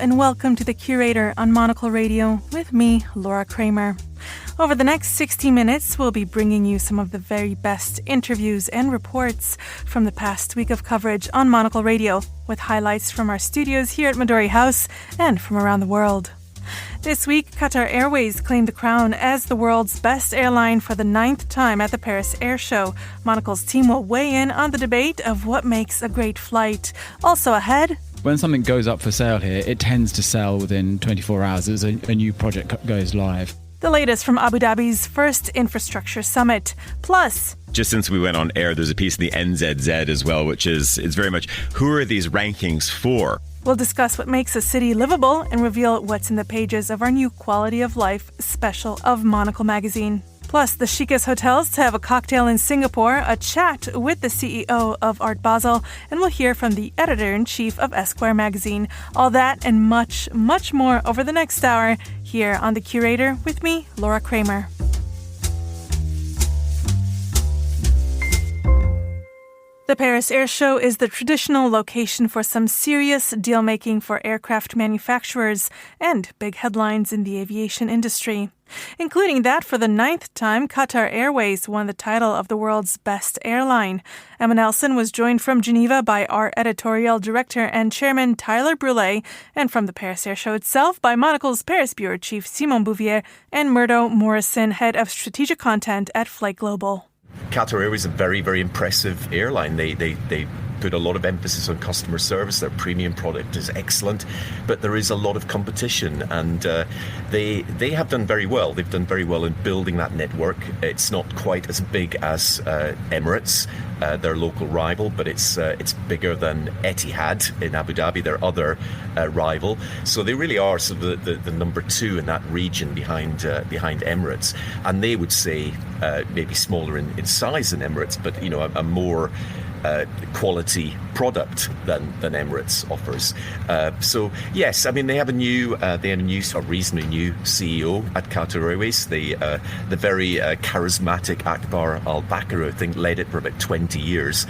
and welcome to The Curator on Monocle Radio with me, Laura Kramer. Over the next 60 minutes, we'll be bringing you some of the very best interviews and reports from the past week of coverage on Monocle Radio, with highlights from our studios here at Midori House and from around the world. This week, Qatar Airways claimed the crown as the world's best airline for the 9th time at the Paris Air Show. Monocle's team will weigh in on the debate of what makes a great flight. Also ahead, when something goes up for sale here, it tends to sell within 24 hours as a new project goes live. The latest from Abu Dhabi's first infrastructure summit. Plus, just since we went on air, there's a piece in the NZZ as well, which is very much, who are these rankings for? We'll discuss what makes a city livable and reveal what's in the pages of our new Quality of Life special of Monocle magazine. Plus, the chicest hotels to have a cocktail in Singapore, a chat with the CEO of Art Basel, and we'll hear from the editor-in-chief of Esquire magazine. All that and much, much more over the next hour here on The Curator with me, Laura Kramer. The Paris Air Show is the traditional location for some serious deal-making for aircraft manufacturers and big headlines in the aviation industry, including that for the 9th time Qatar Airways won the title of the world's best airline. Emma Nelson was joined from Geneva by our editorial director and chairman Tyler Brule, and from the Paris Air Show itself by Monocle's Paris Bureau Chief Simon Bouvier and Murdo Morrison, head of strategic content at Flight Global. Qatar Airways is a very, very impressive airline. They put a lot of emphasis on customer service. Their premium product is excellent, but there is a lot of competition, and they have done very well. They've done very well in building that network. It's not quite as big as Emirates, their local rival, but it's bigger than Etihad in Abu Dhabi, their other rival. So they really are sort of the number two in that region behind Emirates, and they would say maybe smaller in size than Emirates, but a more quality product than Emirates offers. So yes, I mean they have a new or reasonably new CEO at Qatar Airways. The very charismatic Akbar Al Bakr, who I think led it for about 20 years,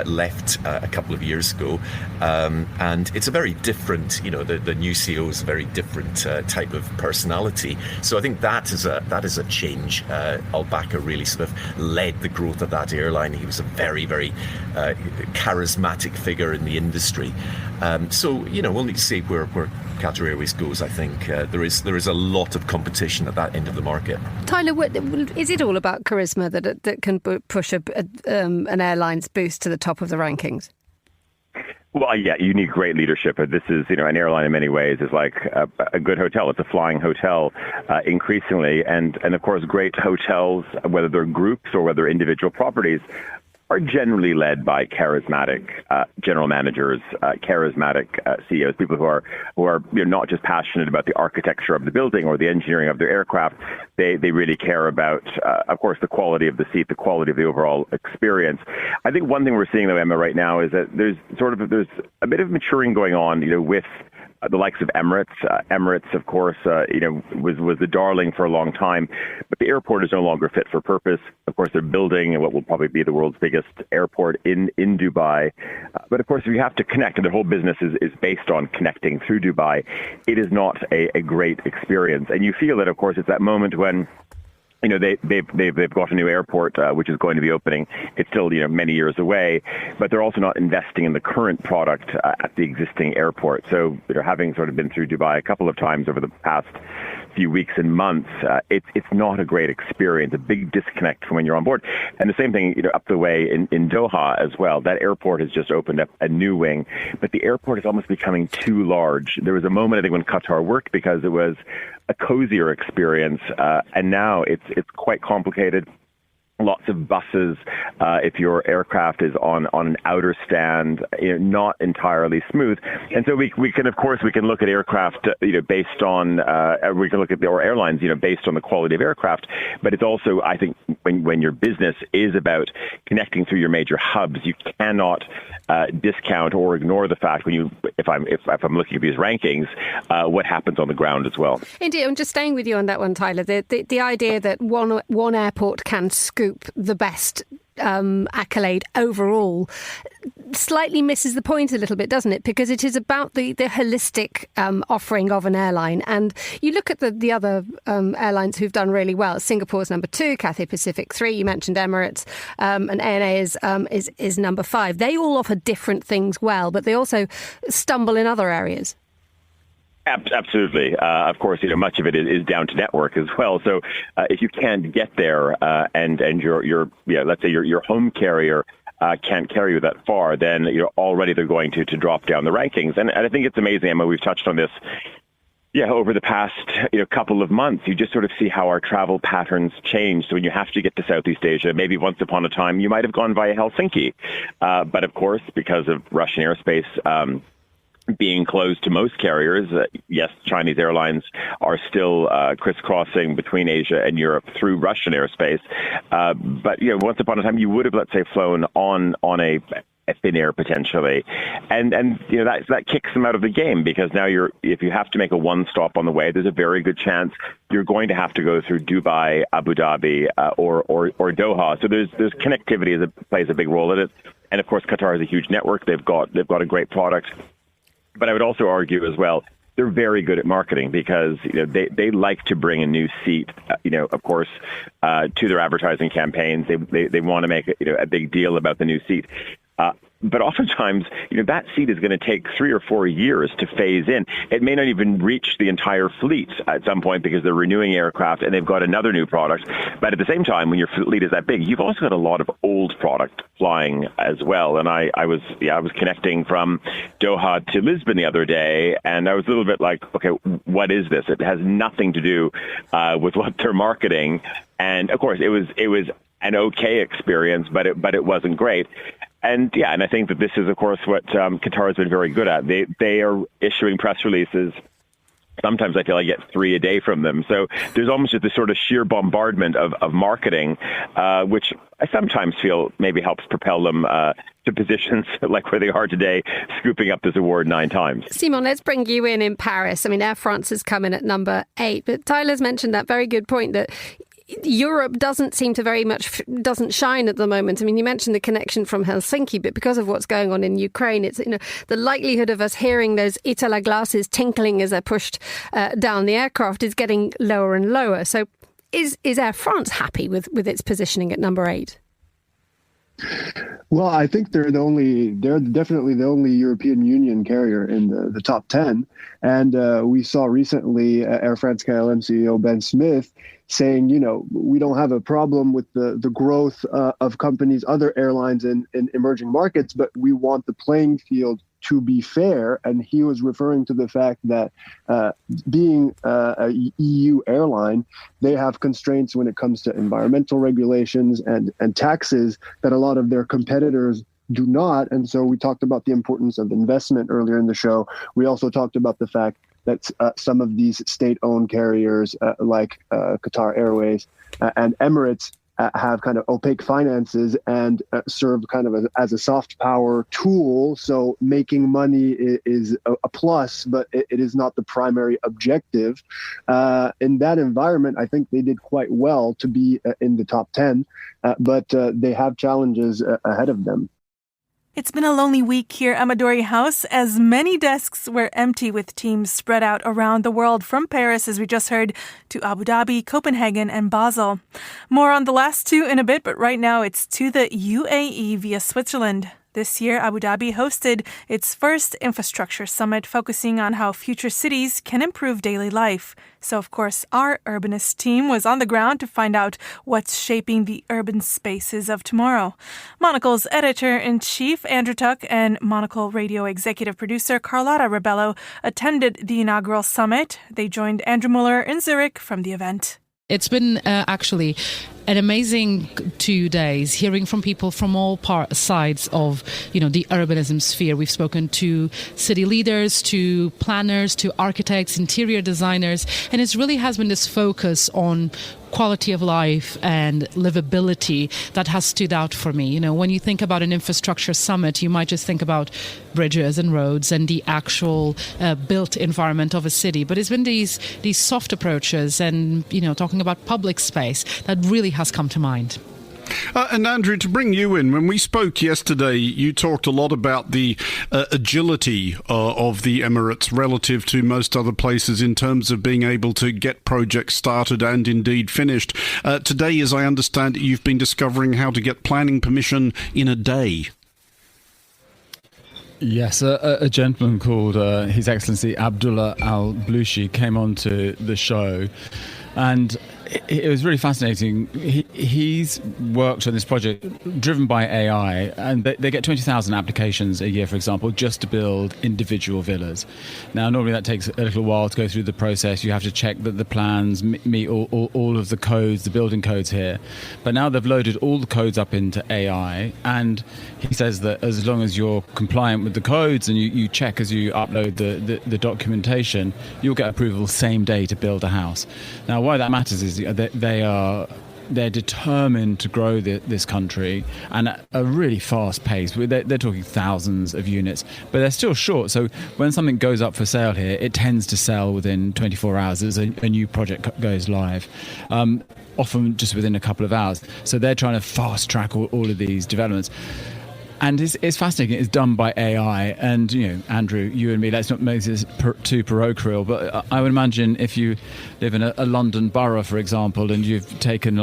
left a couple of years ago, and it's a very different. The new CEO is a very different type of personality. So I think that is a change. Al Bakr really sort of led the growth of that airline. He was a very, very charismatic figure in the industry. So we'll need to see where Qatar Airways goes. I think there is a lot of competition at that end of the market. Tyler, is it all about charisma that can push an airline's boost to the top of the rankings? Well, yeah, you need great leadership. This is, an airline in many ways is like a good hotel. It's a flying hotel increasingly. And of course, great hotels, whether they're groups or whether individual properties, are generally led by charismatic general managers, charismatic CEOs, people who are not just passionate about the architecture of the building or the engineering of their aircraft. They really care about, of course, the quality of the seat, the quality of the overall experience. I think one thing we're seeing, though, Emma, right now is that there's a bit of maturing going on, with the likes of Emirates. Emirates, of course, was the darling for a long time, but the airport is no longer fit for purpose. Of course, they're building what will probably be the world's biggest airport in Dubai. But of course, if you have to connect, and their whole business is based on connecting through Dubai, it is not a great experience. And you feel that, of course, it's that moment when they've got a new airport which is going to be opening. It's still many years away, but they're also not investing in the current product at the existing airport. So having sort of been through Dubai a couple of times over the past few weeks and months, it's not a great experience. A big disconnect from when you're on board. And the same thing up the way in Doha as well. That airport has just opened up a new wing, but the airport is almost becoming too large. There was a moment, I think, when Qatar worked because it was a cozier experience, and now it's quite complicated. Lots of buses. If your aircraft is on an outer stand, not entirely smooth. And so we can look at aircraft, based on we can look at our airlines, based on the quality of aircraft. But it's also, I think, when your business is about connecting through your major hubs, you cannot discount or ignore the fact if I'm looking at these rankings, what happens on the ground as well. Indeed, I'm just staying with you on that one, Tyler. The idea that one airport can scoop the best accolade overall slightly misses the point a little bit, doesn't it? Because it is about the holistic offering of an airline. And you look at the other airlines who've done really well. Singapore's number 2, Cathay Pacific 3. You mentioned Emirates, and ANA is number 5. They all offer different things well, but they also stumble in other areas. Absolutely. Of course, much of it is down to network as well. So if you can't get there and your let's say your home carrier can't carry you that far, then already they're going to drop down the rankings. And I think it's amazing, Emma, we've touched on this. Yeah, over the past couple of months, you just sort of see how our travel patterns change. So when you have to get to Southeast Asia, maybe once upon a time you might have gone via Helsinki. But of course, because of Russian airspace being closed to most carriers, yes, Chinese airlines are still crisscrossing between Asia and Europe through Russian airspace. But once upon a time, you would have, let's say, flown on a thin air potentially, and that kicks them out of the game, because now if you have to make a one stop on the way, there's a very good chance you're going to have to go through Dubai, Abu Dhabi, or Doha. So there's connectivity that plays a big role in it, and of course Qatar is a huge network. They've got a great product. But I would also argue as well, they're very good at marketing, because they like to bring a new seat, of course, to their advertising campaigns. They want to make a big deal about the new seat. But oftentimes, that seat is going to take 3 or 4 years to phase in. It may not even reach the entire fleet at some point, because they're renewing aircraft and they've got another new product. But at the same time, when your fleet is that big, you've also got a lot of old product flying as well. And I was connecting from Doha to Lisbon the other day, and I was a little bit like, okay, what is this? It has nothing to do with what they're marketing. And of course, it was an okay experience, but it wasn't great. And I think that this is, of course, what Qatar has been very good at. They are issuing press releases. Sometimes I feel I get 3 a day from them. So there's almost just this sort of sheer bombardment of marketing, which I sometimes feel maybe helps propel them to positions like where they are today, scooping up this award 9 times. Simon, let's bring you in Paris. I mean, Air France has come in at number 8, but Tyler's mentioned that very good point that Europe doesn't shine at the moment. I mean, you mentioned the connection from Helsinki, but because of what's going on in Ukraine, it's the likelihood of us hearing those Itala glasses tinkling as they're pushed down the aircraft is getting lower and lower. So is Air France happy with its positioning at number 8? Well, I think they're definitely the only European Union carrier in the top 10. And we saw recently Air France KLM CEO Ben Smith saying, we don't have a problem with the growth of companies, other airlines in emerging markets, but we want the playing field to be fair. And he was referring to the fact that being a EU airline, they have constraints when it comes to environmental regulations and taxes that a lot of their competitors do not. And so we talked about the importance of investment earlier in the show. We also talked about the fact that some of these state-owned carriers like Qatar Airways and Emirates have kind of opaque finances and serve kind of as a soft power tool. So making money is a plus, but it is not the primary objective. In that environment, I think they did quite well to be in the top 10, but they have challenges ahead of them. It's been a lonely week here at Midori House, as many desks were empty with teams spread out around the world, from Paris, as we just heard, to Abu Dhabi, Copenhagen and Basel. More on the last 2 in a bit, but right now it's to the UAE via Switzerland. This year, Abu Dhabi hosted its first infrastructure summit, focusing on how future cities can improve daily life. So, of course, our urbanist team was on the ground to find out what's shaping the urban spaces of tomorrow. Monocle's editor-in-chief, Andrew Tuck, and Monocle Radio executive producer, Carlotta Rebello, attended the inaugural summit. They joined Andrew Muller in Zurich from the event. It's been actually an amazing 2 days, hearing from people from all sides of, the urbanism sphere. We've spoken to city leaders, to planners, to architects, interior designers, and it really has been this focus on quality of life and livability that has stood out for me. When you think about an infrastructure summit, you might just think about bridges and roads and the actual built environment of a city. But it's been these soft approaches and, talking about public space that really has come to mind. And Andrew, to bring you in, when we spoke yesterday, you talked a lot about the agility of the Emirates relative to most other places in terms of being able to get projects started and indeed finished. Today, as I understand it, you've been discovering how to get planning permission in a day. Yes, a gentleman called His Excellency Abdullah Al-Blushi came on to the show, and it was really fascinating. He's worked on this project driven by AI, and they get 20,000 applications a year, for example, just to build individual villas. Now, normally that takes a little while to go through the process. You have to check that the plans meet all of the codes, the building codes here. But now they've loaded all the codes up into AI, and he says that as long as you're compliant with the codes and you check as you upload the documentation, you'll get approval same day to build a house. Now, why that matters is they're determined to grow this country, and at a really fast pace. They're talking thousands of units, but they're still short. So when something goes up for sale here, it tends to sell within 24 hours as a new project goes live, often just within a couple of hours. So they're trying to fast track all of these developments. And it's fascinating. It's done by AI. And, Andrew, you and me, let's not make this too parochial, but I would imagine if you live in a London borough, for example, and you've taken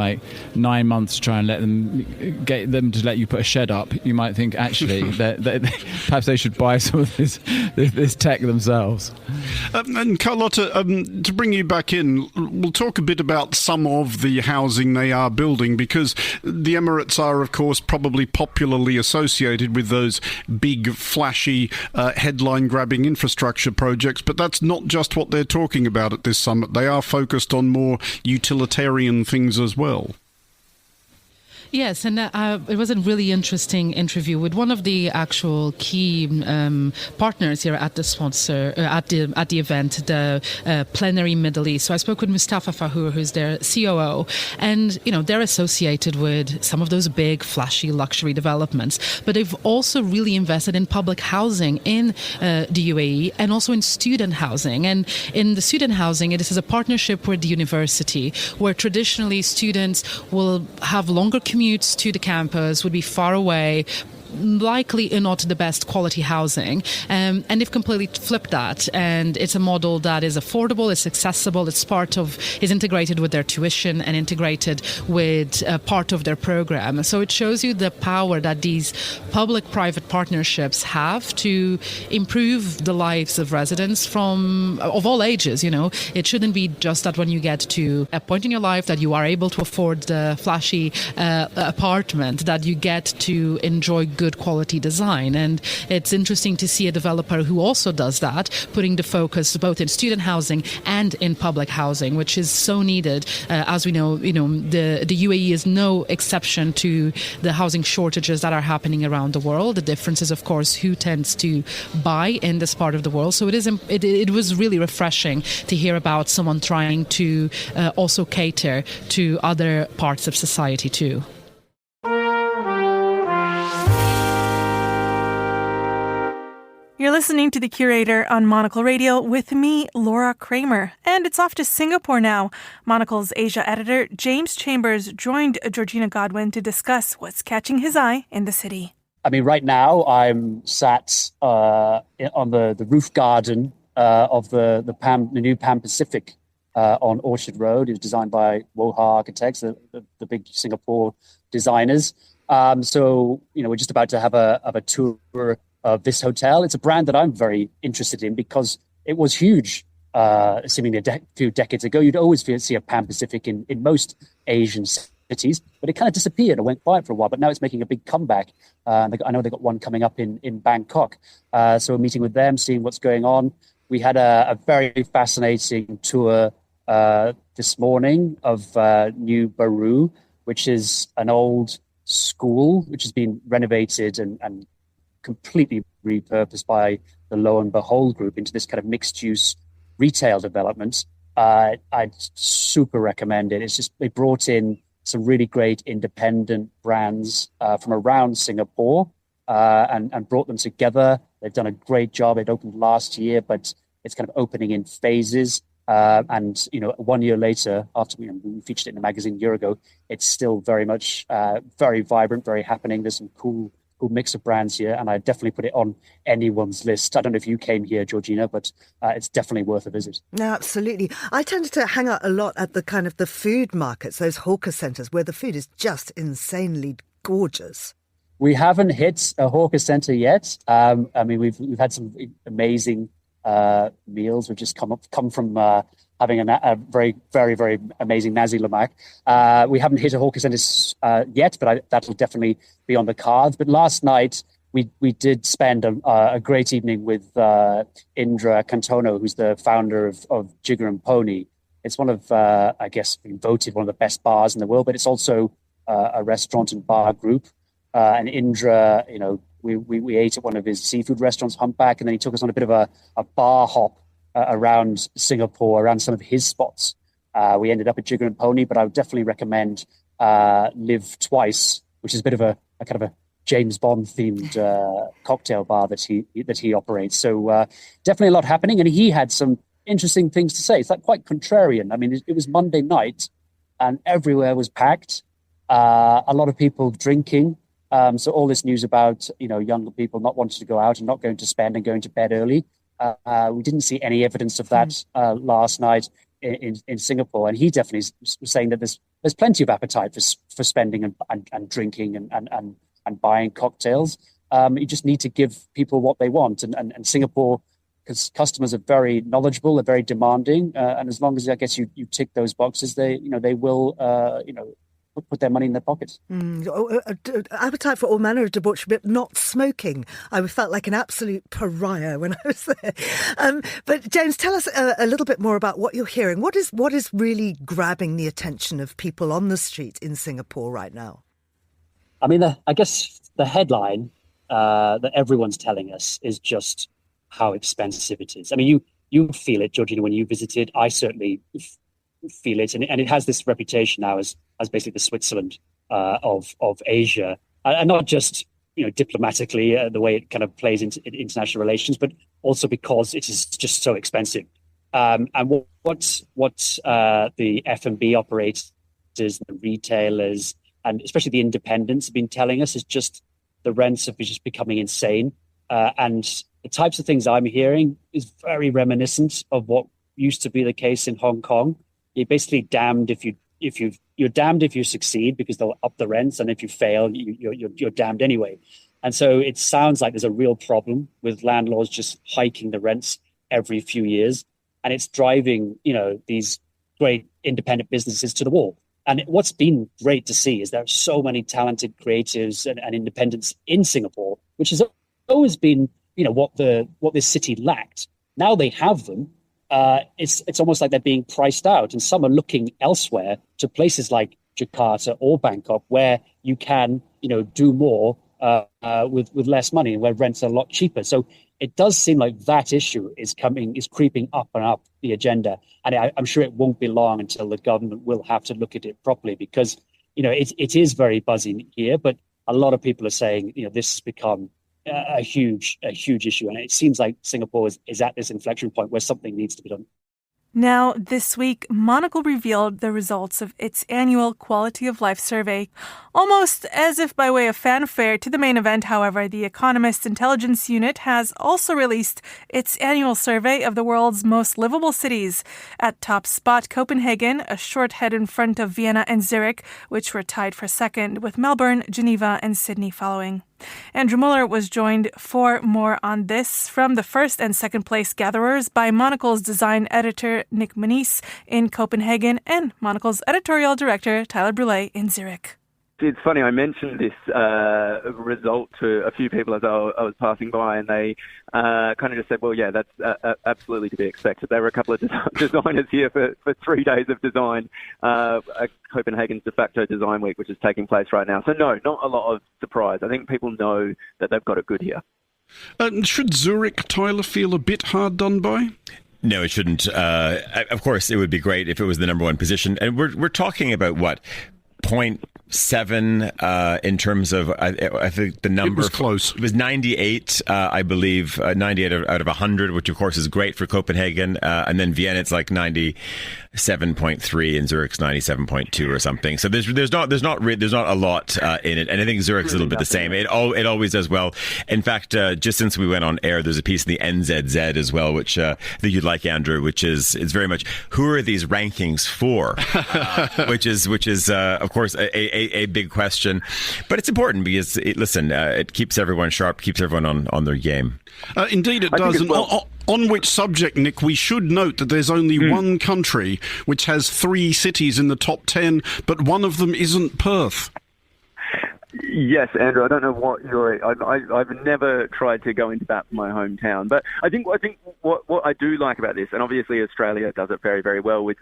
9 months to try and get them to let you put a shed up, you might think, actually, perhaps they should buy some of this tech themselves. And Carlotta, to bring you back in, we'll talk a bit about some of the housing they are building, because the Emirates are, of course, probably popularly associated with those big, flashy, headline-grabbing infrastructure projects, but that's not just what they're talking about at this summit. They are focused on more utilitarian things as well. Yes, and it was a really interesting interview with one of the actual key partners here at the sponsor at the event, the Plenary Middle East. So I spoke with Mustafa Fahour, who's their COO, and they're associated with some of those big, flashy luxury developments, but they've also really invested in public housing in the UAE and also in student housing. And in the student housing, this is a partnership with the university, where traditionally students will have longer commutes to the campus, would be far away, likely not the best quality housing, and they've completely flipped that, and it's a model that is affordable, it's accessible, is integrated with their tuition and integrated with part of their program. So it shows you the power that these public-private partnerships have to improve the lives of residents of all ages. It shouldn't be just that when you get to a point in your life that you are able to afford the flashy apartment, that you get to enjoy good quality design. And it's interesting to see a developer who also does that, putting the focus both in student housing and in public housing, which is so needed. As we know, the UAE is no exception to the housing shortages that are happening around the world. The difference is, of course, who tends to buy in this part of the world. So it was really refreshing to hear about someone trying to also cater to other parts of society too. You're listening to The Curator on Monocle Radio with me, Laura Kramer. And it's off to Singapore now. Monocle's Asia editor, James Chambers, joined Georgina Godwin to discuss what's catching his eye in the city. I mean, right now I'm sat on the roof garden of the new Pan Pacific on Orchard Road. It was designed by Woha Architects, the big Singapore designers. So we're just about to have a tour of this hotel. It's a brand that I'm very interested in because it was huge, seemingly a few decades ago. You'd always see a Pan Pacific in most Asian cities, but it kind of disappeared and went quiet for a while. But now it's making a big comeback. I know they got one coming up in Bangkok. So we're meeting with them, seeing what's going on. We had a very fascinating tour this morning of New Baru, which is an old school which has been renovated and completely repurposed by the Lo and Behold group into this kind of mixed-use retail development. I'd super recommend it. It's just, they brought in some really great independent brands from around Singapore and brought them together. They've done a great job. It opened last year, but it's kind of opening in phases. And 1 year later, after we featured it in the magazine a year ago, it's still very much very vibrant, very happening. There's some cool mix of brands here, and I definitely put it on anyone's list. I don't know if you came here, Georgina, but it's definitely worth a visit. No, absolutely. I tend to hang out a lot at the kind of the food markets, those hawker centres, where the food is just insanely gorgeous. We haven't hit a hawker centre yet. We've had some amazing meals. We've just come from having a very, very, very amazing Nazi Lemak. We haven't hit a hawker centre yet, but that'll definitely be on the cards. But last night we did spend a great evening with Indra Cantono, who's the founder of Jigger and Pony. It's one of, voted one of the best bars in the world, but it's also a restaurant and bar group. And Indra, we ate at one of his seafood restaurants, Humpback, and then he took us on a bit of a bar hop around Singapore, around some of his spots. We ended up at Jigger and Pony, but I would definitely recommend Live Twice, which is a bit of a kind of a James Bond themed cocktail bar that he operates. So definitely a lot happening, and he had some interesting things to say. It's like quite contrarian. I mean, it was Monday night, and everywhere was packed. A lot of people drinking. So all this news about younger people not wanting to go out and not going to spend and going to bed early. We didn't see any evidence of that last night in Singapore, and he definitely was saying that there's plenty of appetite for spending and drinking and buying cocktails. You just need to give people what they want, and Singapore, because customers are very knowledgeable, they're very demanding, and as long as I guess you tick those boxes, they will put their money in their pockets. Appetite for all manner of debauchery, but not smoking. I felt like an absolute pariah when I was there. But James, tell us a little bit more about what you're hearing. What is really grabbing the attention of people on the street in Singapore right now? I mean, I guess the headline that everyone's telling us is just how expensive it is. I mean, you feel it, Georgina, when you visited. I certainly feel it, and it has this reputation now as basically the Switzerland of Asia, and not just diplomatically the way it kind of plays into international relations, but also because it is just so expensive. And what the F&B operators, the retailers, and especially the independents have been telling us is just the rents have been just becoming insane, and the types of things I'm hearing is very reminiscent of what used to be the case in Hong Kong. You're basically damned you're damned if you succeed because they'll up the rents, and if you fail, you're damned anyway. And so it sounds like there's a real problem with landlords just hiking the rents every few years, and it's driving these great independent businesses to the wall. And what's been great to see is there are so many talented creatives and independents in Singapore, which has always been what this city lacked. Now they have them. It's almost like they're being priced out, and some are looking elsewhere to places like Jakarta or Bangkok, where you can, do more with less money, and where rents are a lot cheaper. So it does seem like that issue is creeping up and up the agenda, and I'm sure it won't be long until the government will have to look at it properly, because it is very buzzy here, but a lot of people are saying this has become a huge issue, and it seems like Singapore is at this inflection point where something needs to be done. Now, this week, Monocle revealed the results of its annual Quality of Life survey. Almost as if by way of fanfare to the main event, however, the Economist Intelligence Unit has also released its annual survey of the world's most livable cities. At top spot, Copenhagen, a short head in front of Vienna and Zurich, which were tied for second, with Melbourne, Geneva, and Sydney following. Andrew Muller was joined for more on this from the first and second place gatherers by Monocle's design editor Nick Moniz in Copenhagen and Monocle's editorial director Tyler Brûlé in Zurich. It's funny, I mentioned this result to a few people as I was passing by, and they kind of just said, well, yeah, that's absolutely to be expected. There were a couple of designers here for 3 days of design, Copenhagen's de facto design week, which is taking place right now. So no, not a lot of surprise. I think people know that they've got it good here. Should Zurich, Tyler, feel a bit hard done by? No, it shouldn't. Of course, it would be great if it was the number one position. And we're talking about what? 0.7 in terms of, I think the number. It was close. It was 98, I believe, 98 out of 100, which of course is great for Copenhagen. And then Vienna, it's like 97.3, and Zurich's 97.2 or something. So there's not a lot in it, and I think Zurich's a little bit the same. It always does well. In fact, just since we went on air, there's a piece in the NZZ as well, which I think you'd like, Andrew, which is very much who are these rankings for, which is of course a big question, but it's important because it keeps everyone sharp, keeps everyone on their game. Indeed, it does. And on which subject, Nick, we should note that there's only one country which has 3 cities in the top 10, but one of them isn't Perth. Yes, Andrew, I don't know what I've never tried to go into that for my hometown, but I think what I do like about this, and obviously Australia does it very, very well with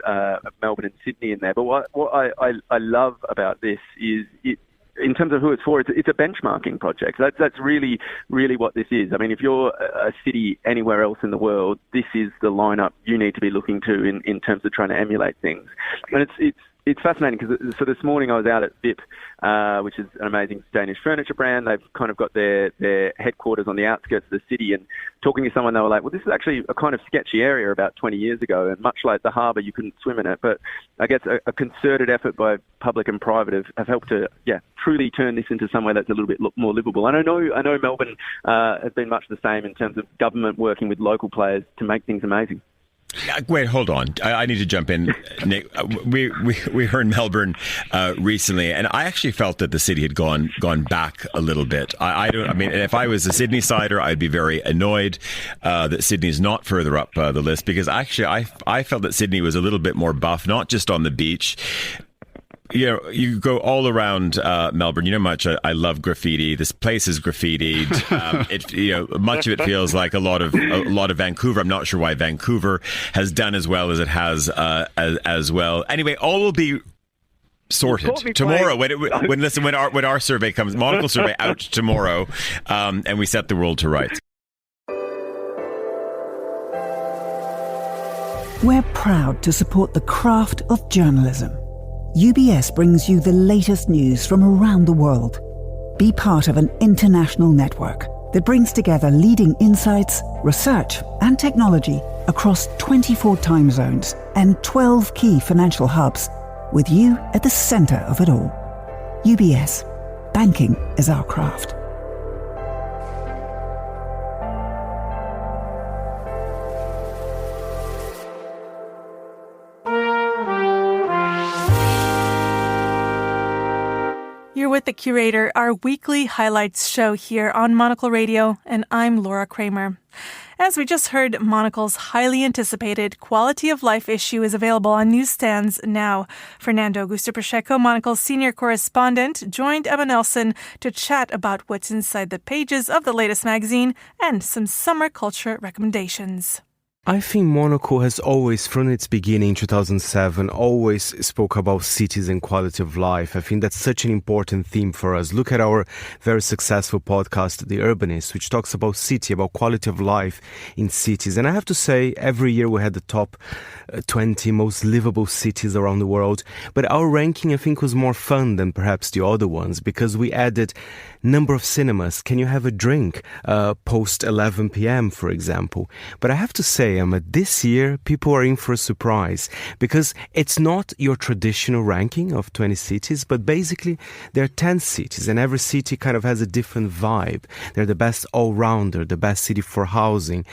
Melbourne and Sydney in there, but what I love about this is in terms of who it's for, it's a benchmarking project. That's really, really what this is. I mean, if you're a city anywhere else in the world, this is the lineup you need to be looking to in terms of trying to emulate things. And it's fascinating because so this morning I was out at VIP, which is an amazing Danish furniture brand. They've kind of got their headquarters on the outskirts of the city, and talking to someone, they were like, well, this is actually a kind of sketchy area about 20 years ago, and much like the harbour, you couldn't swim in it. But I guess a concerted effort by public and private have helped to, truly turn this into somewhere that's a little bit more livable. And I know Melbourne has been much the same in terms of government working with local players to make things amazing. Wait, hold on. I need to jump in, Nick. We heard Melbourne recently, and I actually felt that the city had gone back a little bit. I mean, if I was a Sydney sider, I'd be very annoyed that Sydney's not further up the list, because actually I felt that Sydney was a little bit more buff, not just on the beach. You go all around Melbourne. You know how much I love graffiti. This place is graffitied. Much of it feels like a lot of Vancouver. I'm not sure why Vancouver has done as well as it has as well. Anyway, all will be sorted tomorrow when our survey comes, Monocle survey out tomorrow, and we set the world to rights. We're proud to support the craft of journalism. UBS brings you the latest news from around the world. Be part of an international network that brings together leading insights, research, and technology across 24 time zones and 12 key financial hubs, with you at the center of it all. UBS. Banking is our craft. You're with The Curator, our weekly highlights show here on Monocle Radio, and I'm Laura Kramer. As we just heard, Monocle's highly anticipated quality of life issue is available on newsstands now. Fernando Augusto Pacheco, Monocle's senior correspondent, joined Emma Nelson to chat about what's inside the pages of the latest magazine and some summer culture recommendations. I think Monocle has always, from its beginning in 2007, always spoke about cities and quality of life. I think that's such an important theme for us. Look at our very successful podcast, The Urbanist, which talks about city, about quality of life in cities. And I have to say, every year we had the top 20 most livable cities around the world. But our ranking, I think, was more fun than perhaps the other ones, because we added number of cinemas. Can you have a drink post 11 p.m., for example? But I have to say, Emma, this year people are in for a surprise, because it's not your traditional ranking of 20 cities, but basically there are 10 cities, and every city kind of has a different vibe. They're the best all-rounder, the best city for housing.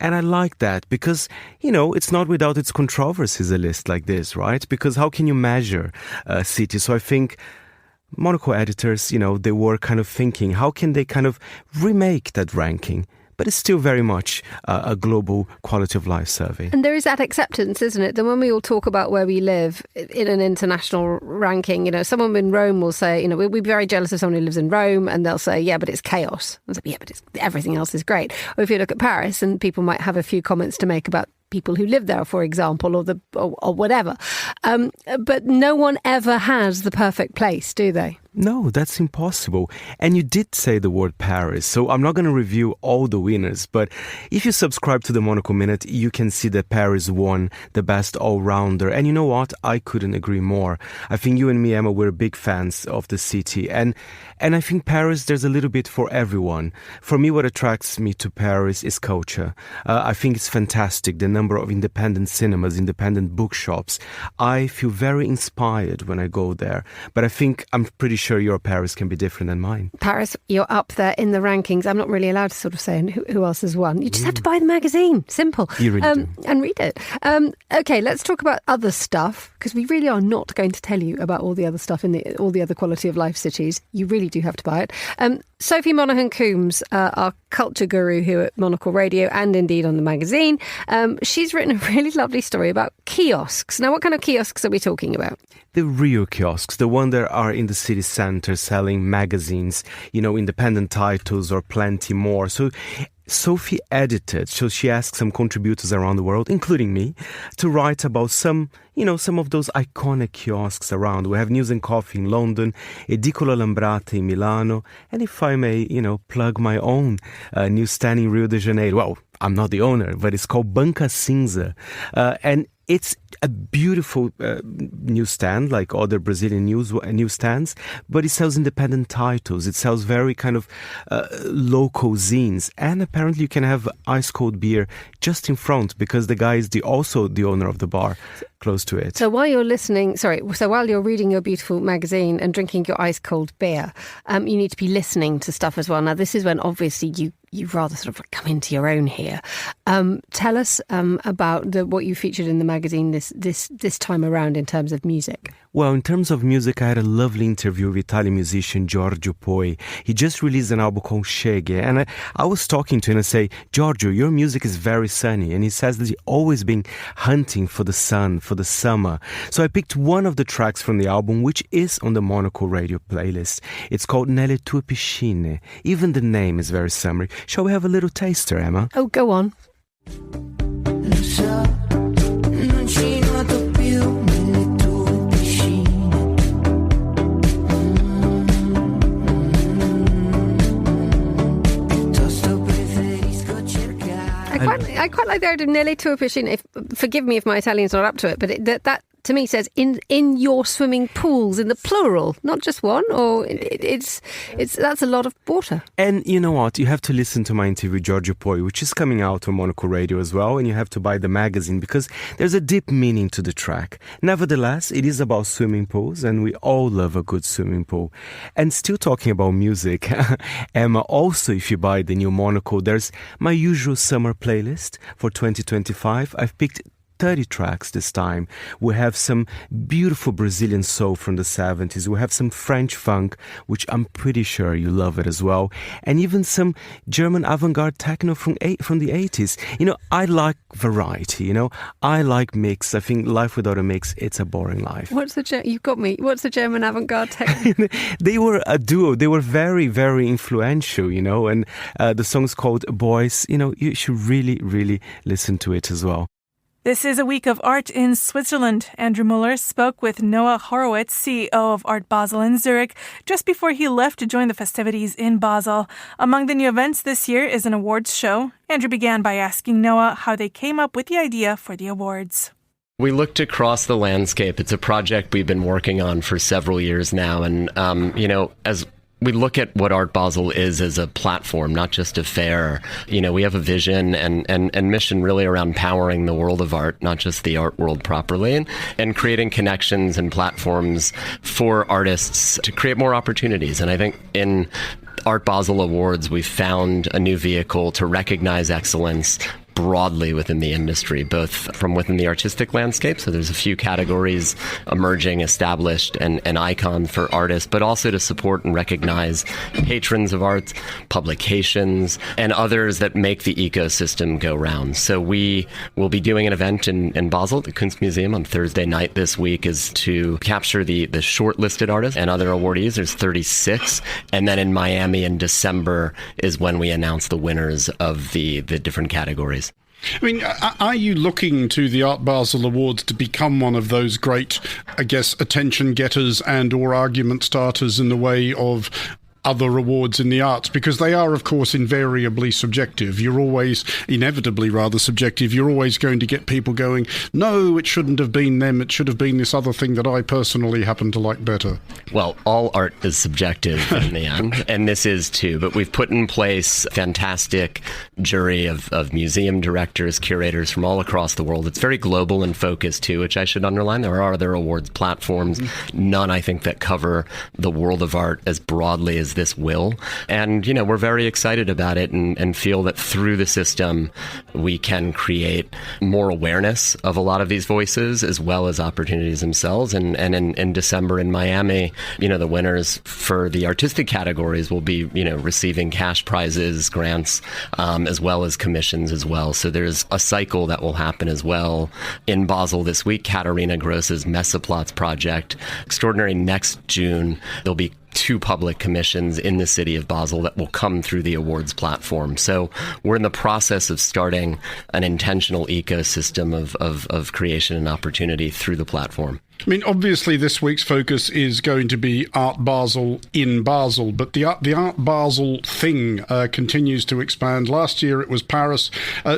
And I like that because, it's not without its controversies, a list like this, right? Because how can you measure a city? So I think Monocle editors, they were kind of thinking, how can they kind of remake that ranking? But it's still very much a global quality of life survey. And there is that acceptance, isn't it? That when we all talk about where we live in an international ranking, someone in Rome will say, we'd be very jealous of someone who lives in Rome, and they'll say, yeah, but it's chaos. I'll say, yeah, but everything else is great. Or if you look at Paris, and people might have a few comments to make about people who live there, for example, or whatever. But no one ever has the perfect place, do they? No, that's impossible. And you did say the word Paris, so I'm not going to review all the winners, but if you subscribe to the Monocle Minute, you can see that Paris won the best all-rounder. And you know what? I couldn't agree more. I think you and me, Emma, we're big fans of the city. And I think Paris, there's a little bit for everyone. For me, what attracts me to Paris is culture. I think it's fantastic, the number of independent cinemas, independent bookshops. I feel very inspired when I go there. But I'm pretty sure your Paris can be different than mine. Paris, you're up there in the rankings. I'm not really allowed to sort of say who else has won. You just have to buy the magazine. Simple. You really do. And read it. Okay, let's talk about other stuff, because we really are not going to tell you about all the other stuff in all the other quality of life cities. You really do have to buy it. Sophie Monaghan-Coombs, our culture guru here at Monocle Radio and indeed on the magazine, she's written a really lovely story about kiosks. Now, what kind of kiosks are we talking about? The real kiosks, the ones that are in the city centre selling magazines, independent titles or plenty more. So Sophie edited, so she asked some contributors around the world, including me, to write about some of those iconic kiosks around. We have News and Coffee in London, Edicola Lambrate in Milano, and if I may, plug my own newsstand in Rio de Janeiro. Well, I'm not the owner, but it's called Banca Cinza. And it's a beautiful newsstand, like other Brazilian newsstands, but it sells independent titles. It sells very kind of local zines. And apparently you can have ice-cold beer just in front, because the guy is also the owner of the bar close to it. So while you're while you're reading your beautiful magazine and drinking your ice-cold beer, you need to be listening to stuff as well. Now, this is when obviously you rather sort of come into your own here. Tell us about what you featured in the magazine this time around in terms of music. Well, in terms of music, I had a lovely interview with Italian musician Giorgio Poi. He just released an album called Sceglie, and I was talking to him and say, Giorgio, your music is very sunny. And he says that he's always been hunting for the sun, for the summer. So I picked one of the tracks from the album, which is on the Monocle Radio playlist. It's called Nelle tue piscine. Even the name is very summery. Shall we have a little taster, Emma? Oh, go on. I quite like the idea of Nelle tue piscine. Forgive me if my Italian's not up to it, but that to me says in your swimming pools in the plural, not just one. Or it's that's a lot of water. And you know what? You have to listen to my interview with Giorgio Poi, which is coming out on Monocle Radio as well, and you have to buy the magazine because there's a deep meaning to the track. Nevertheless, it is about swimming pools, and we all love a good swimming pool. And still talking about music, Emma, also if you buy the new Monocle, there's my usual summer playlist for 2025. I've picked 30 tracks this time. We have some beautiful Brazilian soul from the 70s. We have some French funk, which I'm pretty sure you love it as well. And even some German avant-garde techno from the 80s. I like variety, I like mix. I think life without a mix, it's a boring life. You've got me. What's the German avant-garde techno? They were a duo. They were very, very influential, and the song's called Boys. You should really, really listen to it as well. This is a week of art in Switzerland. Andrew Muller spoke with Noah Horowitz, CEO of Art Basel in Zurich, just before he left to join the festivities in Basel. Among the new events this year is an awards show. Andrew began by asking Noah how they came up with the idea for the awards. We looked across the landscape. It's a project we've been working on for several years now. And, as we look at what Art Basel is as a platform, not just a fair. We have a vision and mission really around powering the world of art, not just the art world properly, and creating connections and platforms for artists to create more opportunities. And I think in Art Basel Awards, we found a new vehicle to recognize excellence broadly within the industry, both from within the artistic landscape. So there's a few categories emerging, established, and icons for artists, but also to support and recognize patrons of art, publications, and others that make the ecosystem go round. So we will be doing an event in Basel, the Kunstmuseum, on Thursday night this week, is to capture the shortlisted artists and other awardees. There's 36. And then in Miami in December is when we announce the winners of the different categories. I mean, are you looking to the Art Basel Awards to become one of those great, I guess, attention getters and or argument starters in the way of other awards in the arts? Because they are, of course, invariably subjective. You're always, inevitably rather subjective, you're always going to get people going, no, it shouldn't have been them, it should have been this other thing that I personally happen to like better. Well, all art is subjective in the end, and this is too, but we've put in place a fantastic jury of museum directors, curators from all across the world. It's very global and focused too, which I should underline. There are other awards platforms, none I think that cover the world of art as broadly as this will. And, we're very excited about it and feel that through the system, we can create more awareness of a lot of these voices as well as opportunities themselves. And in December in Miami, the winners for the artistic categories will be, receiving cash prizes, grants, as well as commissions as well. So there's a cycle that will happen as well. In Basel this week, Katharina Gross's Messeplatz project, extraordinary next June, there'll be 2 public commissions in the city of Basel that will come through the awards platform. So we're in the process of starting an intentional ecosystem of creation and opportunity through the platform. I mean, obviously this week's focus is going to be Art Basel in Basel, but the Art Basel thing continues to expand. Last year it was Paris,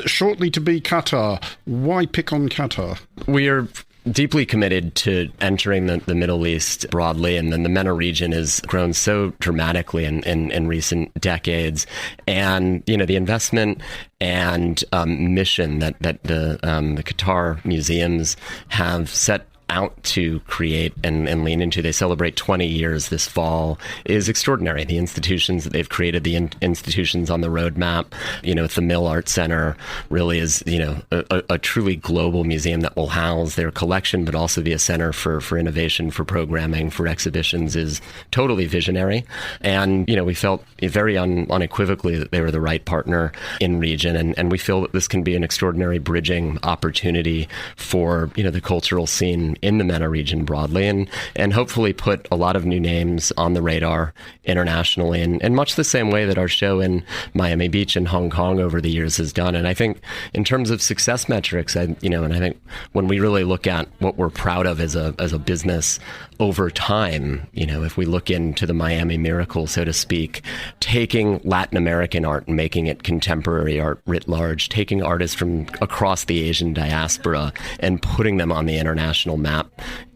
shortly to be Qatar. Why pick on Qatar? We are deeply committed to entering the Middle East broadly, and then the MENA region has grown so dramatically in recent decades. And, the investment and mission that the Qatar museums have set out to create and lean into. They celebrate 20 years this fall is extraordinary. The institutions that they've created, the institutions on the roadmap, with the Mill Art Center really is, a truly global museum that will house their collection, but also be a center for innovation, for programming, for exhibitions, is totally visionary. And, we felt very unequivocally that they were the right partner in region. And we feel that this can be an extraordinary bridging opportunity for, the cultural scene in the MENA region broadly, and hopefully put a lot of new names on the radar internationally, and much the same way that our show in Miami Beach and Hong Kong over the years has done. And I think in terms of success metrics, and I think when we really look at what we're proud of as a business over time, if we look into the Miami miracle, so to speak, taking Latin American art and making it contemporary art writ large, taking artists from across the Asian diaspora and putting them on the international map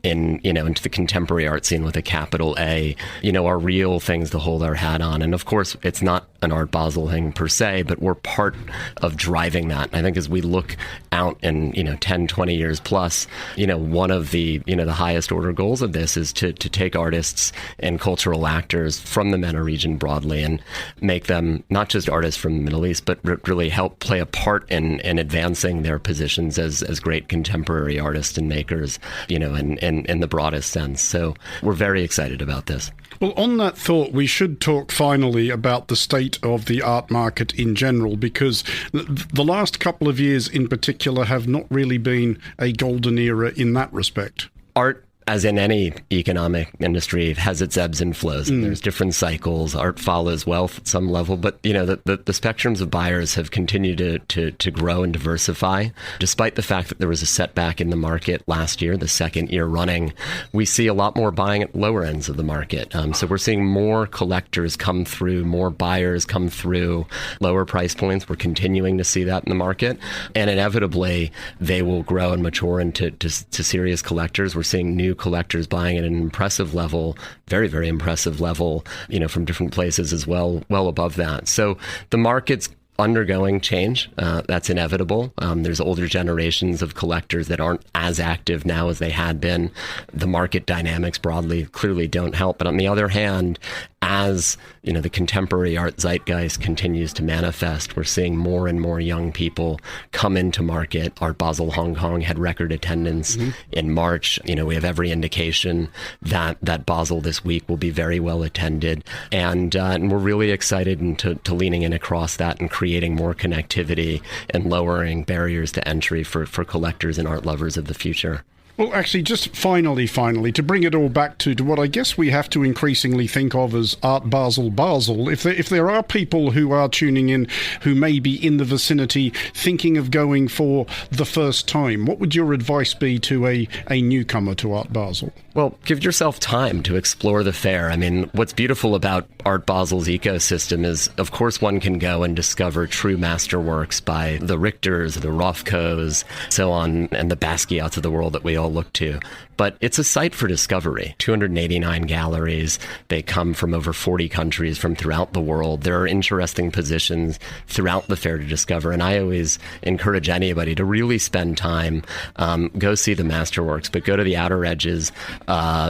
into the contemporary art scene with a capital A, are real things to hold our hat on. And of course, it's not an Art Basel thing per se, but we're part of driving that. I think as we look out in, 10, 20 years plus, one of the, the highest order goals of this is to take artists and cultural actors from the MENA region broadly and make them not just artists from the Middle East, but really help play a part in advancing their positions as great contemporary artists and makers, in the broadest sense. So we're very excited about this. Well, on that thought, we should talk finally about the state of the art market in general, because the last couple of years in particular have not really been a golden era in that respect. Art, as in any economic industry, has its ebbs and flows. And there's different cycles. Art follows wealth at some level, but the spectrums of buyers have continued to grow and diversify. Despite the fact that there was a setback in the market last year, the second year running, we see a lot more buying at lower ends of the market. So we're seeing more collectors come through, more buyers come through lower price points. We're continuing to see that in the market, and inevitably they will grow and mature into serious collectors. We're seeing new collectors buying at an impressive level, very, very impressive level, from different places as well above that. So the market's undergoing change. That's inevitable. There's older generations of collectors that aren't as active now as they had been. The market dynamics broadly clearly don't help. But on the other hand, as the contemporary art zeitgeist continues to manifest, we're seeing more and more young people come into market. Art Basel Hong Kong had record attendance in March. We have every indication that Basel this week will be very well attended, and we're really excited to leaning in across that and creating more connectivity and lowering barriers to entry for collectors and art lovers of the future. Well, actually, just finally, to bring it all back to what I guess we have to increasingly think of as Art Basel. If there are people who are tuning in who may be in the vicinity thinking of going for the first time, what would your advice be to a newcomer to Art Basel? Well, give yourself time to explore the fair. I mean, what's beautiful about Art Basel's ecosystem is, of course, one can go and discover true masterworks by the Richters, the Rothkos, so on, and the Basquiats of the world that we all look to. But it's a site for discovery. 289 galleries. They come from over 40 countries from throughout the world. There are interesting positions throughout the fair to discover. And I always encourage anybody to really spend time, go see the masterworks, but go to the outer edges,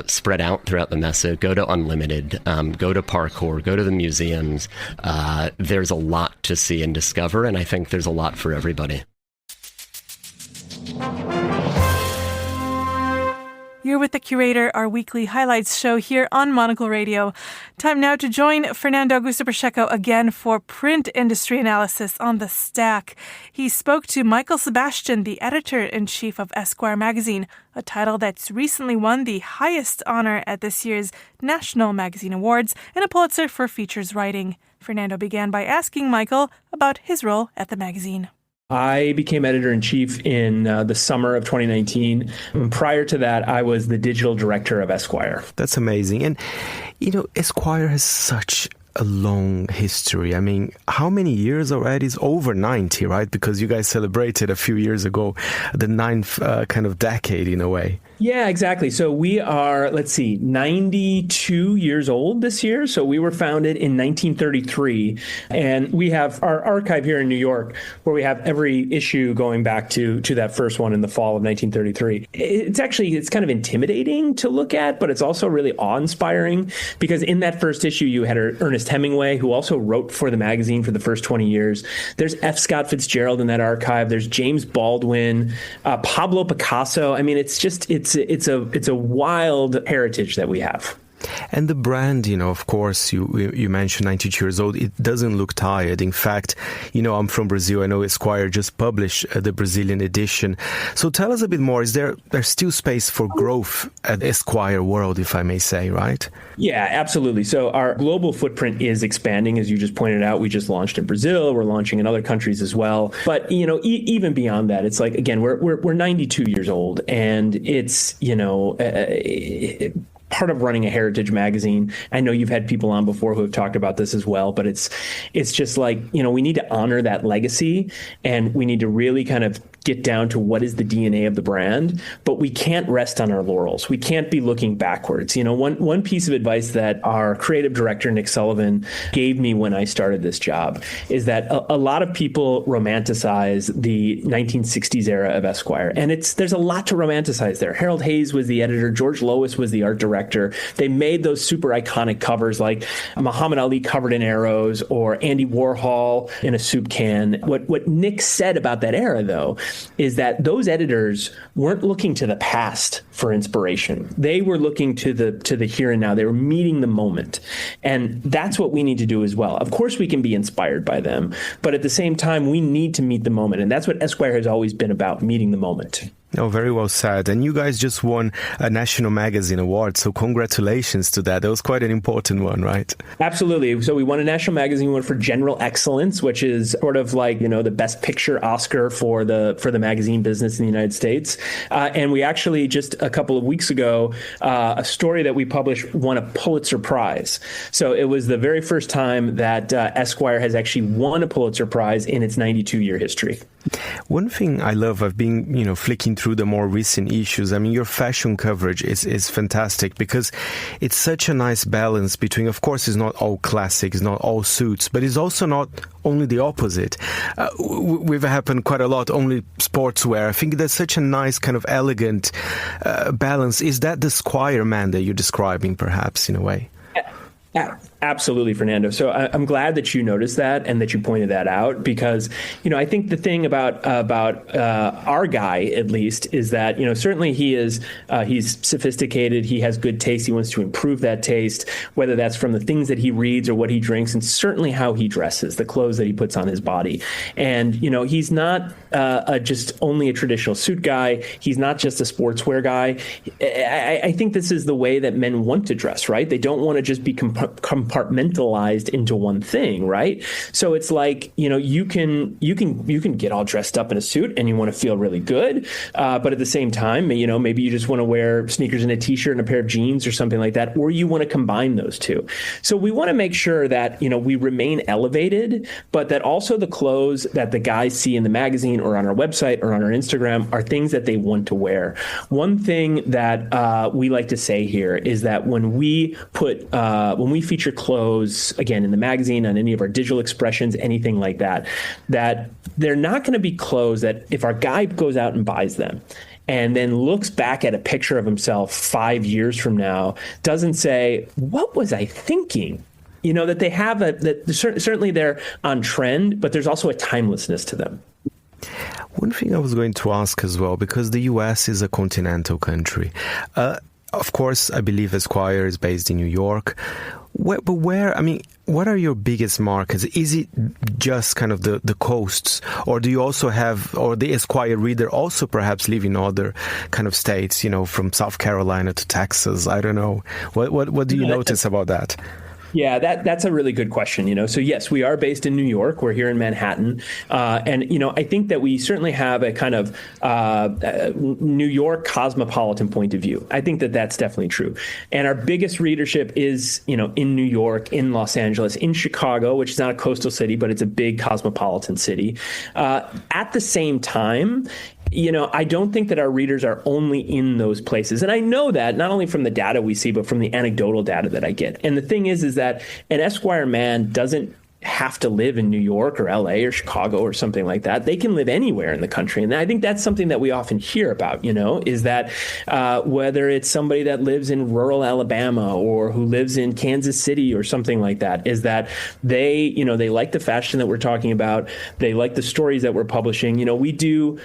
spread out throughout the Messe, go to Unlimited, go to Parkour, go to the museums. There's a lot to see and discover, and I think there's a lot for everybody. You're with The Curator, our weekly highlights show here on Monocle Radio. Time now to join Fernando Augusto Pacheco again for print industry analysis on The Stack. He spoke to Michael Sebastian, the editor-in-chief of Esquire magazine, a title that's recently won the highest honor at this year's National Magazine Awards and a Pulitzer for features writing. Fernando began by asking Michael about his role at the magazine. I became editor-in-chief in the summer of 2019. Prior to that, I was the digital director of Esquire. That's amazing. And, Esquire has such a long history. I mean, how many years already? It's over 90, right? Because you guys celebrated a few years ago the 9th kind of decade in a way. Yeah, exactly. So we are, 92 years old this year. So we were founded in 1933. And we have our archive here in New York where we have every issue going back to that first one in the fall of 1933. It's kind of intimidating to look at, but it's also really awe-inspiring because in that first issue, you had Ernest Hemingway, who also wrote for the magazine for the first 20 years. There's F. Scott Fitzgerald in that archive. There's James Baldwin, Pablo Picasso. I mean, it's a wild heritage that we have. And the brand, of course, you mentioned 92 years old. It doesn't look tired. In fact, I'm from Brazil. I know Esquire just published the Brazilian edition. So tell us a bit more. Is there's still space for growth at Esquire World, if I may say, right? Yeah, absolutely. So our global footprint is expanding, as you just pointed out. We just launched in Brazil. We're launching in other countries as well. But, even beyond that, it's like, again, we're 92 years old, and it's, part of running a heritage magazine. I know you've had people on before who have talked about this as well, but it's just like, we need to honor that legacy, and we need to really kind of get down to what is the DNA of the brand, but we can't rest on our laurels. We can't be looking backwards. One piece of advice that our creative director, Nick Sullivan, gave me when I started this job is that a lot of people romanticize the 1960s era of Esquire, and there's a lot to romanticize there. Harold Hayes was the editor. George Lois was the art director. They made those super iconic covers like Muhammad Ali covered in arrows or Andy Warhol in a soup can. What Nick said about that era, though, is that those editors weren't looking to the past for inspiration. They were looking to the here and now. They were meeting the moment. And that's what we need to do as well. Of course, we can be inspired by them, but at the same time, we need to meet the moment. And that's what Esquire has always been about, meeting the moment. Oh, very well said. And you guys just won a National Magazine Award, so congratulations to that. That was quite an important one, right? Absolutely. So we won a National Magazine Award for General Excellence, which is sort of like, the Best Picture Oscar for the magazine business in the United States. And we actually just a couple of weeks ago, a story that we published won a Pulitzer Prize. So it was the very first time that Esquire has actually won a Pulitzer Prize in its 92-year history. One thing I love, I've been, flicking through the more recent issues. I mean, your fashion coverage is fantastic because it's such a nice balance between, of course, it's not all classic, it's not all suits, but it's also not only the opposite. We've happened quite a lot, only sportswear. I think there's such a nice kind of elegant balance. Is that the Esquire man that you're describing, perhaps, in a way? Absolutely, Fernando. So I'm glad that you noticed that and that you pointed that out, because, I think the thing about our guy, at least, is that, certainly he's sophisticated. He has good taste. He wants to improve that taste, whether that's from the things that he reads or what he drinks, and certainly how he dresses, the clothes that he puts on his body. And, he's not just only a traditional suit guy. He's not just a sportswear guy. I think this is the way that men want to dress, right? They don't want to just be compartmentalized into one thing, right? So it's like, you can get all dressed up in a suit and you want to feel really good, but at the same time, maybe you just want to wear sneakers and a t-shirt and a pair of jeans or something like that, or you want to combine those two. So we want to make sure that we remain elevated, but that also the clothes that the guys see in the magazine or on our website or on our Instagram are things that they want to wear. One thing that we like to say here is that when we feature clothes, again, in the magazine, on any of our digital expressions, anything like that, that they're not going to be clothes that if our guy goes out and buys them and then looks back at a picture of himself 5 years from now, doesn't say, what was I thinking? That they have certainly they're on trend, but there's also a timelessness to them. One thing I was going to ask as well, because the US is a continental country. Of course, I believe Esquire is based in New York. What are your biggest markets? Is it just kind of the coasts, or do you also have, or the Esquire reader also perhaps live in other kind of states, from South Carolina to Texas? I don't know. What do you notice about that? Yeah, that's a really good question. So yes, we are based in New York. We're here in Manhattan. And I think that we certainly have a kind of New York cosmopolitan point of view. I think that that's definitely true. And our biggest readership is, in New York, in Los Angeles, in Chicago, which is not a coastal city, but it's a big cosmopolitan city. At the same time, I don't think that our readers are only in those places. And I know that not only from the data we see, but from the anecdotal data that I get. And the thing is that an Esquire man doesn't have to live in New York or LA or Chicago or something like that. They can live anywhere in the country. And I think that's something that we often hear about, is that whether it's somebody that lives in rural Alabama or who lives in Kansas City or something like that, is that they like the fashion that we're talking about. They like the stories that we're publishing. We do,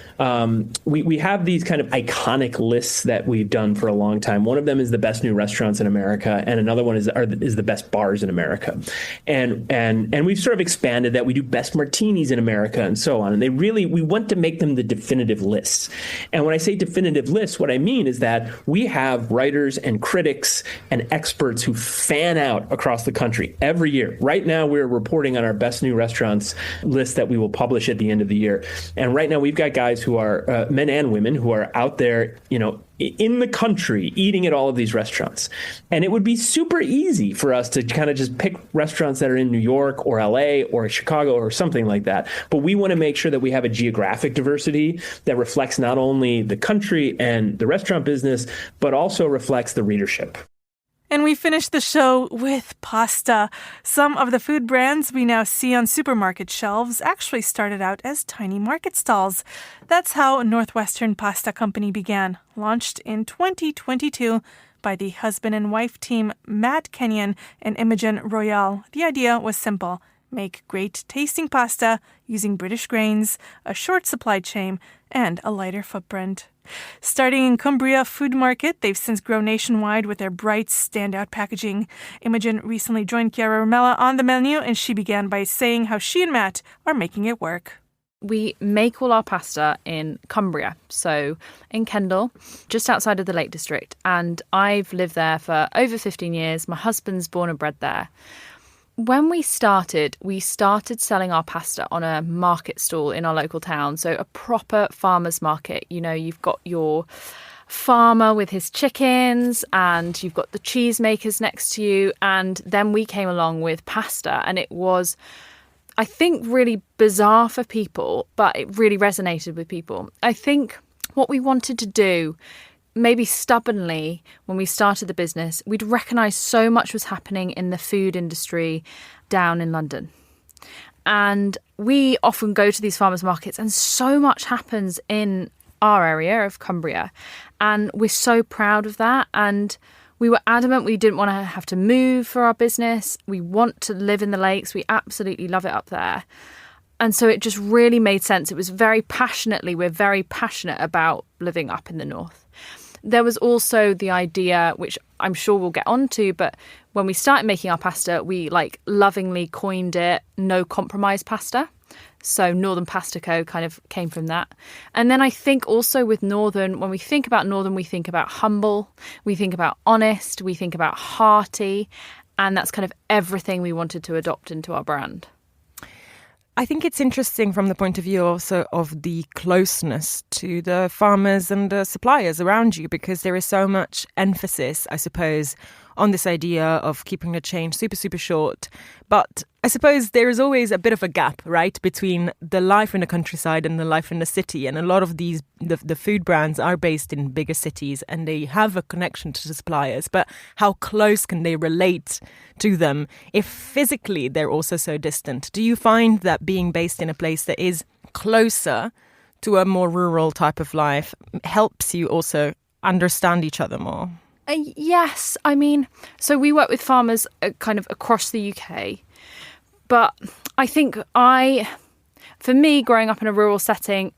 we have these kind of iconic lists that we've done for a long time. One of them is the best new restaurants in America, and another one is the best bars in America. And we've sort of expanded that. We do best martinis in America and so on. And we want to make them the definitive lists. And when I say definitive lists, what I mean is that we have writers and critics and experts who fan out across the country every year. Right now, we're reporting on our best new restaurants list that we will publish at the end of the year. And right now, we've got guys who are men and women who are out there, in the country eating at all of these restaurants. And it would be super easy for us to kind of just pick restaurants that are in New York or LA or Chicago or something like that. But we want to make sure that we have a geographic diversity that reflects not only the country and the restaurant business, but also reflects the readership. And we finished the show with pasta. Some of the food brands we now see on supermarket shelves actually started out as tiny market stalls. That's how Northwestern Pasta Company began, launched in 2022 by the husband and wife team Matt Kenyon and Imogen Royale. The idea was simple. Make great tasting pasta using British grains, a short supply chain, and a lighter footprint. Starting in Cumbria Food Market, they've since grown nationwide with their bright, standout packaging. Imogen recently joined Chiara Romella on the menu, and she began by saying how she and Matt are making it work. We make all our pasta in Cumbria, so in Kendal, just outside of the Lake District. And I've lived there for over 15 years. My husband's born and bred there. When we started selling our pasta on a market stall in our local town, so a proper farmer's market. You've got your farmer with his chickens and you've got the cheesemakers next to you. And then we came along with pasta, and it was, I think, really bizarre for people, but it really resonated with people. I think what we wanted to do, maybe stubbornly, when we started the business, we'd recognised so much was happening in the food industry down in London. And we often go to these farmers markets and so much happens in our area of Cumbria. And we're so proud of that. And We were adamant we didn't want to have to move for our business. We want to live in the lakes. We absolutely love it up there. And so it just really made sense. It was we're very passionate about living up in the north. There was also the idea, which I'm sure we'll get onto, but when we started making our pasta, we lovingly coined it no compromise pasta. So Northern Pasta Co. kind of came from that. And then I think also with Northern, when we think about Northern, we think about humble, we think about honest, we think about hearty, and that's kind of everything we wanted to adopt into our brand. I think it's interesting from the point of view also of the closeness to the farmers and the suppliers around you, because there is so much emphasis, I suppose, on this idea of keeping the chain super, super short. But I suppose there is always a bit of a gap, right, between the life in the countryside and the life in the city. And a lot of these, the food brands are based in bigger cities and they have a connection to the suppliers. But how close can they relate to them if physically they're also so distant? Do you find that being based in a place that is closer to a more rural type of life helps you also understand each other more? Yes. I mean, so we work with farmers kind of across the UK. But I think for me, growing up in a rural setting,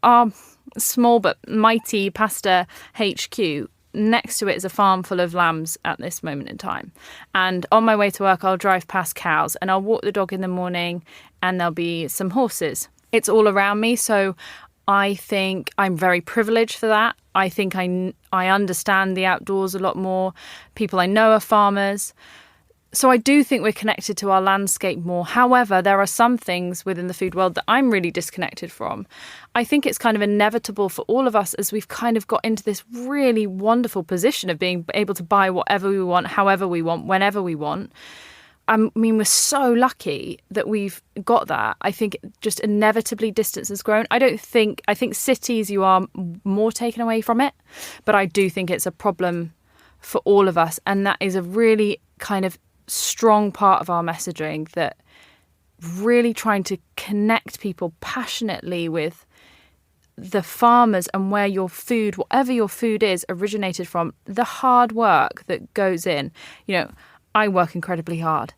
our small but mighty pasta HQ, next to it is a farm full of lambs at this moment in time. And on my way to work, I'll drive past cows and I'll walk the dog in the morning and there'll be some horses. It's all around me. So I think I'm very privileged for that. I think I understand the outdoors a lot more. People I know are farmers. So I do think we're connected to our landscape more. However, there are some things within the food world that I'm really disconnected from. I think it's kind of inevitable for all of us as we've kind of got into this really wonderful position of being able to buy whatever we want, however we want, whenever we want. I mean, we're so lucky that we've got that. I think just inevitably distance has grown. I think cities, you are more taken away from it, but I do think it's a problem for all of us. And that is a really kind of strong part of our messaging, that really trying to connect people passionately with the farmers and where your food, whatever your food is, originated from, the hard work that goes in. I work incredibly hard.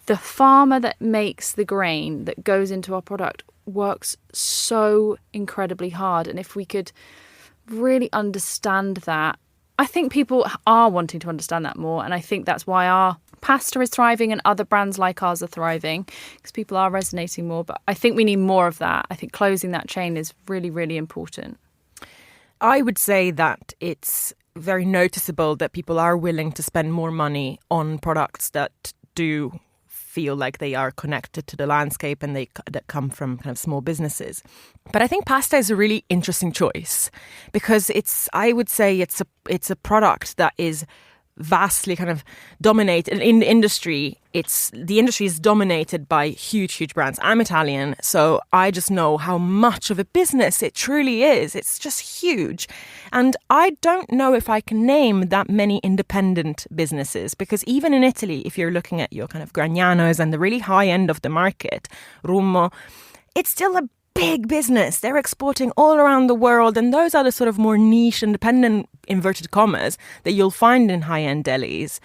The farmer that makes the grain that goes into our product works so incredibly hard. And if we could really understand that, I think people are wanting to understand that more. And I think that's why our pasta is thriving and other brands like ours are thriving, because people are resonating more. But I think we need more of that. I think closing that chain is really, really important. I would say that it's very noticeable that people are willing to spend more money on products that do feel like they are connected to the landscape and that come from kind of small businesses. But I think pasta is a really interesting choice because I would say it's a product that is vastly kind of dominated in the industry. The industry is dominated by huge brands. I'm Italian, so I just know how much of a business it truly is. It's just huge. And I don't know if I can name that many independent businesses, because even in Italy, if you're looking at your kind of Gragnanos and the really high end of the market, Rummo, it's still a big business. They're exporting all around the world, and those are the sort of more niche, independent, inverted commas, that you'll find in high-end delis.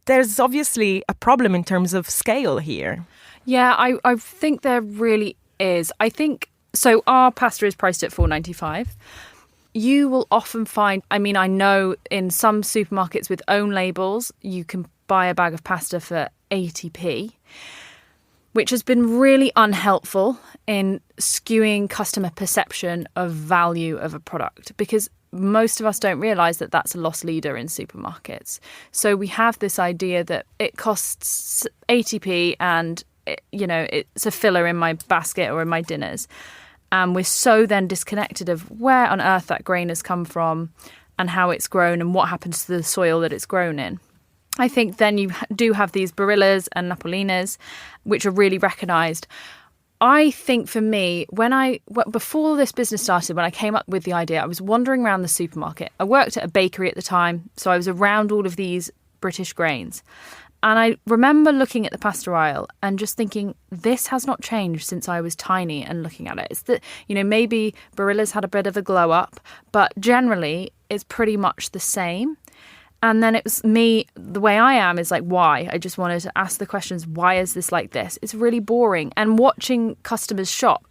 There's obviously a problem in terms of scale here. Yeah, I think there really is. I think, so our pasta is priced at $4.95. You will often find, I know in some supermarkets with own labels, you can buy a bag of pasta for 80p. Which has been really unhelpful in skewing customer perception of value of a product, because most of us don't realise that that's a loss leader in supermarkets. So we have this idea that it costs 80p and, it's a filler in my basket or in my dinners. And we're so then disconnected of where on earth that grain has come from and how it's grown and what happens to the soil that it's grown in. I think then you do have these Barillas and Napolinas, which are really recognised. I think for me, before this business started, when I came up with the idea, I was wandering around the supermarket. I worked at a bakery at the time, so I was around all of these British grains. And I remember looking at the pasta aisle and just thinking, this has not changed since I was tiny, and looking at it. It's that, maybe Barilla's had a bit of a glow up, but generally it's pretty much the same. And then it was me, the way I am is like, why? I just wanted to ask the questions, why is this like this? It's really boring. And watching customers shop,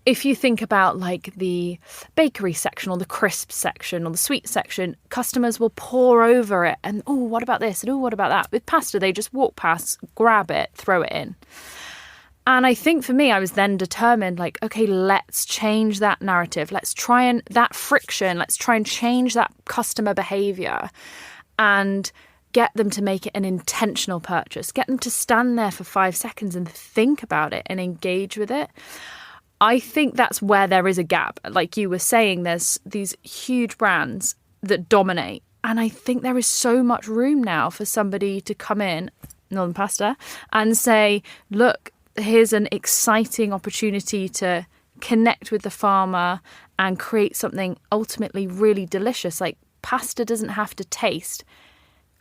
if you think about like the bakery section or the crisp section or the sweet section, customers will pour over it and, oh, what about this? And oh, what about that? With pasta, they just walk past, grab it, throw it in. And I think for me, I was then determined, like, okay, let's change that narrative. Let's try and change that customer behavior and get them to make it an intentional purchase. Get them to stand there for 5 seconds and think about it and engage with it. I think that's where there is a gap. Like you were saying, there's these huge brands that dominate. And I think there is so much room now for somebody to come in, Northern Pasta, and say, look, here's an exciting opportunity to connect with the farmer and create something ultimately really delicious. Like, pasta doesn't have to taste.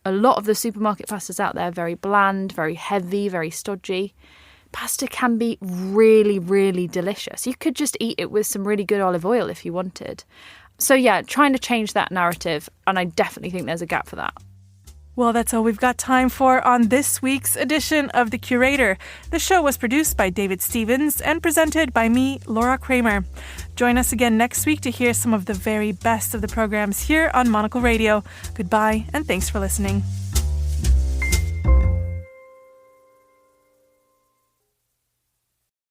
A lot of the supermarket pastas out there are very bland, very heavy, very stodgy. Pasta can be really, really delicious. You could just eat it with some really good olive oil if you wanted. So yeah, trying to change that narrative, and I definitely think there's a gap for that. Well, that's all we've got time for on this week's edition of The Curator. The show was produced by David Stevens and presented by me, Laura Kramer. Join us again next week to hear some of the very best of the programs here on Monocle Radio. Goodbye, and thanks for listening.